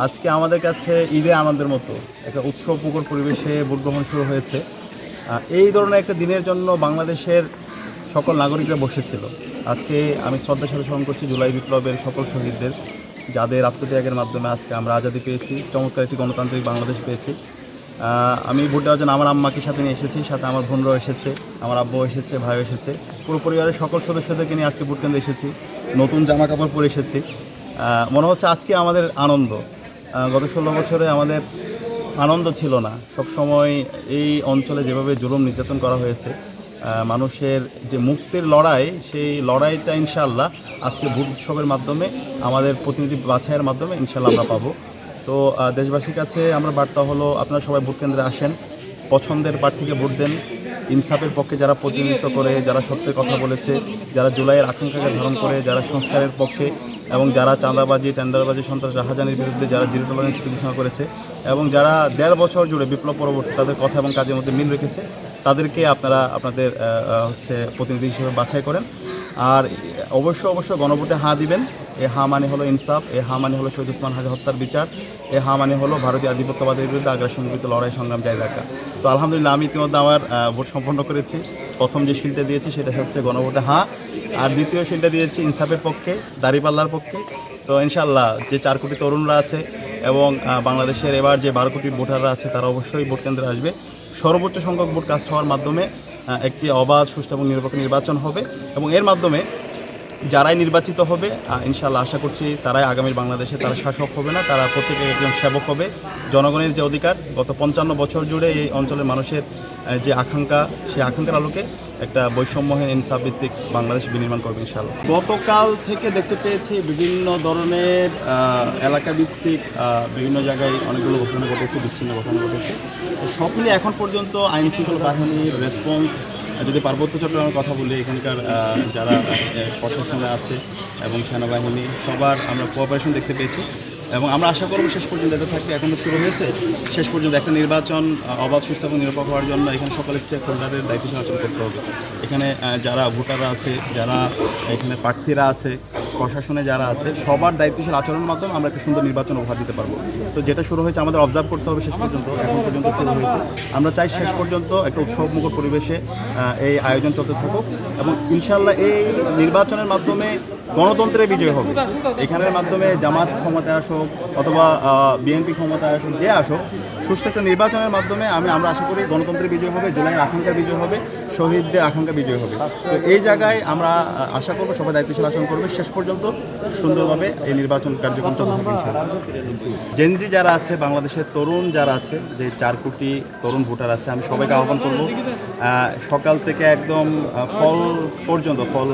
আজকে আমাদের কাছে ঈদে আনন্দের মতো একটা উৎসবমুখর পরিবেশে ভোট গ্রহণ শুরু হয়েছে। এই ধরনের একটা দিনের জন্য বাংলাদেশের সকল নাগরিকরা বসেছিল। আজকে আমি শ্রদ্ধার সাথে স্মরণ করছি জুলাই বিপ্লবের সকল শহীদদের, যাদের আত্মত্যাগের মাধ্যমে আজকে আমরা আজাদি পেয়েছি, চমৎকার একটি গণতান্ত্রিক বাংলাদেশ পেয়েছি। আমি ভোট দেওয়ার জন্য আমার আম্মাকে সাথে নিয়ে এসেছি, সাথে আমার বোনরাও এসেছে, আমার আব্বু এসেছে, ভাইও এসেছে, পুরো পরিবারের সকল সদস্যদেরকে নিয়ে আজকে ভোট কেন্দ্রে এসেছি। নতুন জামা কাপড় পরে এসেছি। মনে হচ্ছে আজকে আমাদের আনন্দ। গত 16 বছরে আমাদের আনন্দ ছিল না। সব সময় এই অঞ্চলে যেভাবে জুলুম নির্যাতন করা হয়েছে, মানুষের যে মুক্তির লড়াই, সেই লড়াইটা ইনশাআল্লাহ আজকে ভোট উৎসবের মাধ্যমে, আমাদের প্রতিনিধি বাছাইয়ের মাধ্যমে ইনশাআল্লাহ আমরা পাবো। তো দেশবাসীর কাছে আমরা বার্তা হলো, আপনারা সবাই ভোট কেন্দ্রে আসেন, পছন্দের প্রার্থীকে ভোট দেন। ইনসাফের পক্ষে যারা প্রতিনিধিত্ব করে, যারা সত্যের কথা বলেছে, যারা জুলাইয়ের আকাঙ্ক্ষাকে ধারণ করে, যারা সংস্কারের পক্ষে, এবং যারা চাঁদাবাজি, টেন্ডারবাজি, সন্ত্রাস, রাহাজানির বিরুদ্ধে যারা জিরো টলারেন্স নীতি ঘোষণা করেছে, এবং যারা 1.5 বছর জুড়ে বিপ্লব পরবর্তী তাদের কথা এবং কাজের মধ্যে মিল রেখেছে, তাদেরকে আপনারা আপনাদের প্রতিনিধি হিসেবে বাছাই করেন। আর অবশ্যই গণভোটে হাঁ দিবেন। এ হাঁ মানে হলো ইনসাফ, এ হাঁ মানে হলো শহীদ ওসমান হাদি হত্যার বিচার, এ হাঁ মানে হলো ভারতীয় আধিপত্যবাদের বিরুদ্ধে আগ্রাসনের বিরুদ্ধে লড়াই সংগ্রাম জারি রাখা। তো আলহামদুলিল্লাহ আমি ইতিমধ্যে আমার ভোট সম্পন্ন করেছি। প্রথম যে শিলটা দিয়েছি সেটা হচ্ছে গণভোটে হাঁ, আর দ্বিতীয় শিলটা দিয়েছি ইনসাফের পক্ষে, দাঁড়িপাল্লার পক্ষে। তো ইনশাআল্লাহ যে 4 কোটি তরুণরা আছে এবং বাংলাদেশের এবার যে 12 কোটি ভোটাররা আছে, তারা অবশ্যই ভোট কেন্দ্রে আসবে। সর্বোচ্চ সংখ্যক ভোট কাস্ট হওয়ার মাধ্যমে একটি অবাধ, সুষ্ঠু এবং নিরপেক্ষ নির্বাচন হবে, এবং এর মাধ্যমে যারাই নির্বাচিত হবে ইনশাআল্লাহ আশা করছি তারাই আগামীর বাংলাদেশে, তারা শাসক হবে না, তারা প্রত্যেকে একজন সেবক হবে। জনগণের যে অধিকার, গত 55 বছর জুড়ে এই অঞ্চলের মানুষের যে আকাঙ্ক্ষা, সেই আকাঙ্ক্ষার আলোকে একটা বৈষম্যহীন ইনসাফ ভিত্তিক বাংলাদেশ বিনির্মাণ করবে ইনশাআল্লাহ। গতকাল থেকে দেখতে পেয়েছি বিভিন্ন ধরনের এলাকা ভিত্তিক বিভিন্ন জায়গায় অনেকগুলো ঘটনা ঘটেছে, বিচ্ছিন্ন ঘটনা ঘটেছে। তো সব মিলিয়ে এখন পর্যন্ত আইন শৃঙ্খলা বাহিনীর রেসপন্স, যদি পার্বত্য চট্টগ্রামের কথা বলি, এখানকার যারা প্রশাসনে আছে এবং সেনাবাহিনী, সবার আমরা কোঅপারেশন দেখতে পেয়েছি, এবং আমরা আশা করব শেষ পর্যন্ত এটা থাকবে। এখন তো শুরু হয়েছে, শেষ পর্যন্ত একটা নির্বাচন অবাধ, সুস্থ এবং নিরপেক্ষ হওয়ার জন্য এখানে সকল স্টেক হোল্ডারের দায়িত্ব আচরণ করতে হবে। এখানে যারা ভোটাররা আছে, যারা এখানে প্রার্থীরা আছে, প্রশাসনে যারা আছে, সবার দায়িত্বশীল আচরণের মাধ্যমে আমরা একটা সুন্দর নির্বাচন উপহার দিতে পারবো। তো যেটা শুরু হয়েছে আমাদের অবজার্ভ করতে হবে শেষ পর্যন্ত, এখন পর্যন্ত শুরু হয়েছে। আমরা চাই শেষ পর্যন্ত একটা উৎসবমুখর পরিবেশে এই আয়োজন চলতে থাকুক, এবং ইনশাআল্লাহ এই নির্বাচনের মাধ্যমে গণতন্ত্রের বিজয় হবে। এখানের মাধ্যমে জামাত ক্ষমতায় আসুক অথবা বিএনপি ক্ষমতায় আসুক, যে আসুক, সুস্থ একটা নির্বাচনের মাধ্যমে আমরা আশা করি গণতন্ত্রের বিজয় হবে, জুলাইয়ের আকাঙ্ক্ষার বিজয় হবে, শহীদদের আকাঙ্ক্ষা বিজয় হবে। তো এই জায়গায় আমরা আশা করবো সবাই দায়িত্বশীল আচরণ করবে, শেষ পর্যন্ত সুন্দরভাবে এই নির্বাচন কার্যক্রম চলতে থাকবে ইনশাআল্লাহ। জেনজি যারা আছে, বাংলাদেশের তরুণ যারা আছে, যে 4 কোটি তরুণ ভোটার আছে, আমি সবাইকে আহ্বান করব সকাল থেকে একদম ফল পর্যন্ত, ফল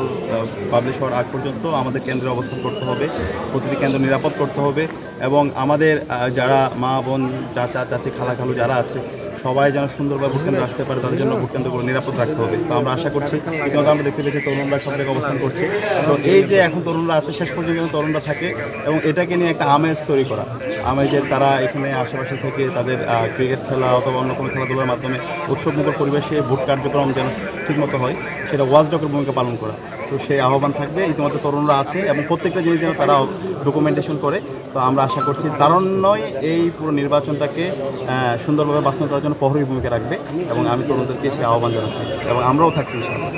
পাবলিশ হওয়ার আগ পর্যন্ত আমাদের কেন্দ্রে অবস্থান করতে হবে, প্রতিটি কেন্দ্র নিরাপদ করতে হবে, এবং আমাদের যারা মা বোন, চাচা চাচি, খালা খালু যারা আছে, সবাই যেন সুন্দরভাবে ভোট কেন্দ্রে আসতে পারে, তাদের জন্য ভোট কেন্দ্রগুলো নিরাপদ রাখতে হবে। তো আমরা আশা করছি, ইতিমধ্যে আমরা দেখতে পেয়েছি তরুণরা সব জায়গায় অবস্থান করছে। তো এই যে এখন তরুণরা আছে, শেষ পর্যন্ত যেন তরুণরা থাকে, এবং এটাকে নিয়ে একটা আমেজ তৈরি করা, আমেজের তারা এখানে আশেপাশে থেকে তাদের ক্রিকেট খেলা অথবা অন্য কোনো খেলাধুলার মাধ্যমে উৎসবমুখর পরিবেশে ভোট কার্যক্রম যেন ঠিকমতো হয়, সেটা ওয়াচডগের ভূমিকা পালন করা। তো সেই আহ্বান থাকবে। ইতিমধ্যে তরুণরা আছে, এবং প্রত্যেকটা জিনিস যেন তারা ডকুমেন্টেশন করে। তো আমরা আশা করছি তারুণ্যই এই পুরো নির্বাচনটাকে সুন্দরভাবে বাস্তবায়ন করার জন্য প্রহরী ভূমিকা রাখবে, এবং আমি তরুণদেরকে সেই আহ্বান জানাচ্ছি, এবং আমরাও থাকছি ইনশাআল্লাহ।